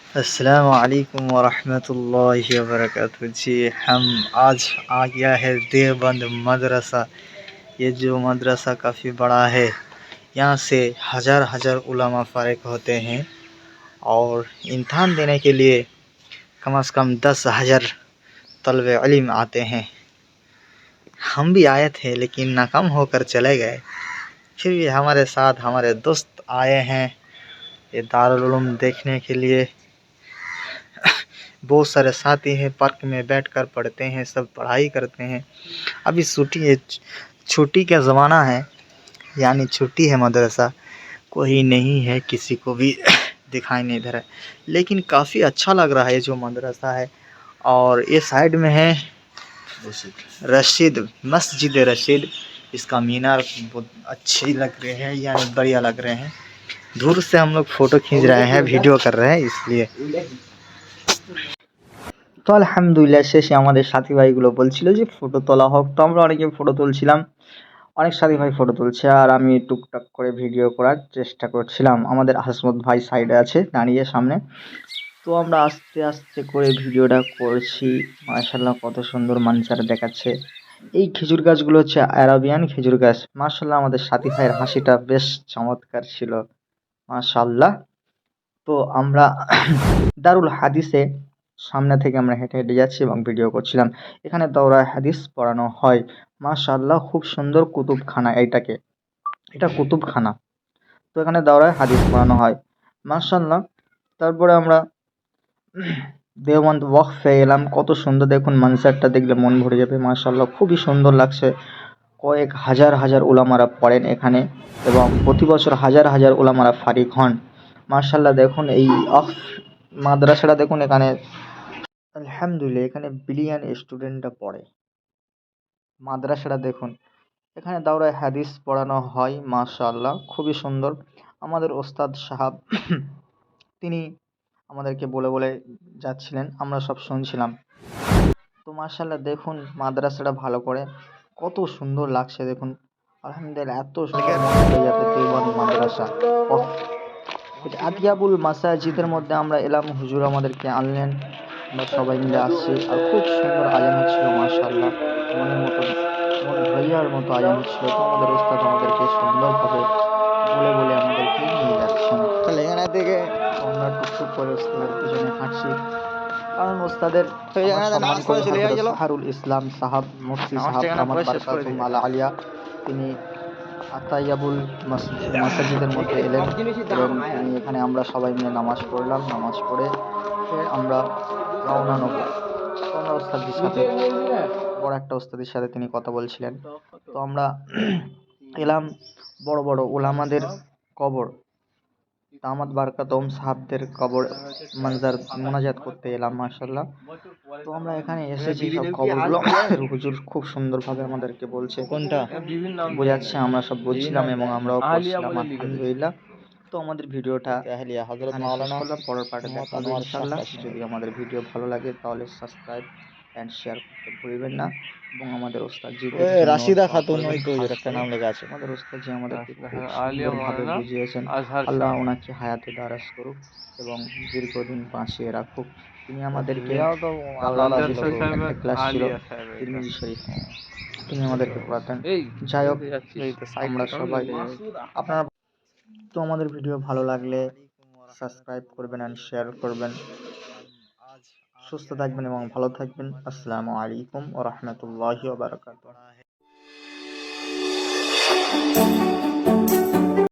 अस्सलाम वालेकुम वरहमतुल्लाहि वबरकातुहू। जी हम आज आ गया है देवबंद मदरसा। ये जो मदरसा काफ़ी बड़ा है, यहाँ से हज़ार हज़ार उलमा फ़ारिग होते हैं और इम्तहान देने के लिए कम से कम 10,000 तलबे इल्म आते हैं। हम भी आए थे लेकिन नाकाम होकर चले गए। फिर भी हमारे साथ हमारे दोस्त आए हैं ये दारुल उलूम देखने के लिए। बहुत सारे साथी हैं, पार्क में बैठकर पढ़ते हैं, सब पढ़ाई करते हैं। अभी छुट्टी है, छुट्टी का ज़माना है, यानी छुट्टी है, मदरसा कोई नहीं है, किसी को भी दिखाई नहीं दे रहा है। लेकिन काफ़ी अच्छा लग रहा है जो मदरसा है। और ये साइड में है रशीद, मस्जिद रशीद। इसका मीनार बहुत अच्छी लग रहे हैं, यानी बढ़िया लग रहे हैं। दूर से हम लोग फ़ोटो खींच रहे हैं, वीडियो कर रहे हैं इसलिए। তো আলহামদুলিল্লাহ শেষে আমাদের সাথী ভাইগুলো বলছিল যে ফটো তোলা হোক, তো আমরা অনেকে ফটো তুলছিলাম, অনেক সাথী ভাই ফটো তুলছে আর আমি টুকটাক করে ভিডিও করার চেষ্টা করছিলাম। আমাদের হাসমত ভাই সাইডে আছে দাঁড়িয়ে সামনে। তো আমরা আস্তে আস্তে করে ভিডিওটা করছি। মাশাআল্লাহ কত সুন্দর মানজার দেখাচ্ছে। এই খেজুর গাছগুলো হচ্ছে আরাবিয়ান খেজুর গাছ। মাশাআল্লাহ আমাদের সাথী ভাইয়ের হাসিটা বেশ চমৎকার ছিল, মাশাআল্লাহ। তো আমরা দারুল হাদিসে সামনে থেকে আমরা হেঁটে হেঁটে যাচ্ছি এবং ভিডিও করছিলাম। এখানে দাওরায়ে হাদিস পড়ানো হয়। মাশাআল্লাহ খুব সুন্দর কুতুবখানা এইটাকে, এটা কুতুবখানা। তো এখানে দাওরায়ে হাদিস পড়ানো হয়, মাশাআল্লাহ। তারপরে আমরা দেওবন্দ ওয়াকফে এলাম। কত সুন্দর দেখুন, মানসারটা দেখলে মন ভরে যাবে, মাশাআল্লাহ খুবই সুন্দর লাগছে। কয়েক হাজার হাজার উলামারা পড়েন এখানে এবং প্রতি বছর হাজার হাজার উলামারা ফারিগ হন, মাশাআল্লাহ। দেখুন এই মাদ্রাসাটা দেখুন, এখানে আলহামদুলিল্লাহ এখানে বিলিয়ন স্টুডেন্টরা পড়ে। মাদ্রাসাটা দেখুন, এখানে দাওরায়ে হাদিস পড়ানো হয়, মাশাআল্লাহ খুবই সুন্দর। আমাদের ওস্তাদ সাহাব তিনি আমাদেরকে বলে বলে যাচ্ছিলেন, আমরা সব শুনছিলাম। তো মাশাআল্লাহ দেখুন মাদ্রাসাটা ভালো করে, কত সুন্দর লাগছে দেখুন, আলহামদুলিল্লাহ এত সুন্দর মনে হয়ে যাবে দেওবন্দ মাদ্রাসা। আতিয়াবুল মাসাজিদের মধ্যে আমরা এলাম, হুজুর আমাদেরকে আনলেন, আমরা সবাই মিলে আসছি আর খুব সুন্দর আজান হচ্ছিল, মাশাআল্লাহ মনের মতো, মন ভরে যাওয়ার মতো আজান হচ্ছিল। তো আমাদের ওস্তাদ আমাদেরকে সুন্দরভাবে বলে বলে আমাদেরকে নিয়ে যাচ্ছেন। তাহলে এখানে থেকে আমরা টুকটুক করে ওস্তাদের পিছনে হাঁটছি, কারণ ওস্তাদের সম্মান করি। হযরত সাহারুল ইসলাম সাহাব, মুফতি সাহাব দামাত বারকাতুহুম আলা আলিয়া, তিনি আতাইয়াবুল মাসাজিদের মধ্যে এলেন এবং তিনি এখানে আমরা সবাই মিলে নামাজ পড়লাম। নামাজ পড়ে আমরা রওনা নেব। তো আমরা ওস্তাদের সাথে, বড় একটা ওস্তাদের সাথে তিনি কথা বলছিলেন। তো আমরা এলাম বড় বড় উলামাদের কবর, দামাত বারকাতুহুম সাহাবদের কবর মানজার মোনাজাত করতে এলাম, মাশাআল্লাহ। তো আমরা এখানে এসেছি সব কবরগুলো হুজুর খুব সুন্দরভাবে আমাদেরকে বলছে, কোনটা বোঝাচ্ছে, আমরা সব বলছিলাম এবং আমরাও পড়ছিলাম, আলহামদুলিল্লাহ। তো আমাদের ভিডিওটা এখানে শেষ করলাম, পরের পার্টে দেখা হবে ইনশাআল্লাহ। যদি আমাদের ভিডিও ভালো লাগে তাহলে সাবস্ক্রাইব অ্যান্ড শেয়ার করতে ভুলবেন না এবং আমাদের ওস্তাদজিদের জন্য রাশিদা খাতুন, ওই তো একটা নাম লেখা আছে। আমাদের ওস্তাদজি আমাদেরকে খুব সুন্দরভাবে বুঝিয়েছেন। আল্লাহ ওনাকে হায়াতে দারাজ করুক এবং দীর্ঘদিন বাঁচিয়ে রাখুক। তিনি আমাদেরকে একটা ক্লাস ছিল তিরমিজি শরীফ, তিনি আমাদেরকে পড়াতেন। যাই হোক, আমরা সবাই আপনারা, তো আমাদের ভিডিও ভালো লাগলে সাবস্ক্রাইব করবেন অ্যান্ড শেয়ার করবেন। সুস্থ থাকবেন এবং ভালো থাকবেন। আসসালামু আলাইকুম ওয়া রাহমাতুল্লাহি ওয়া বারাকাতুহু।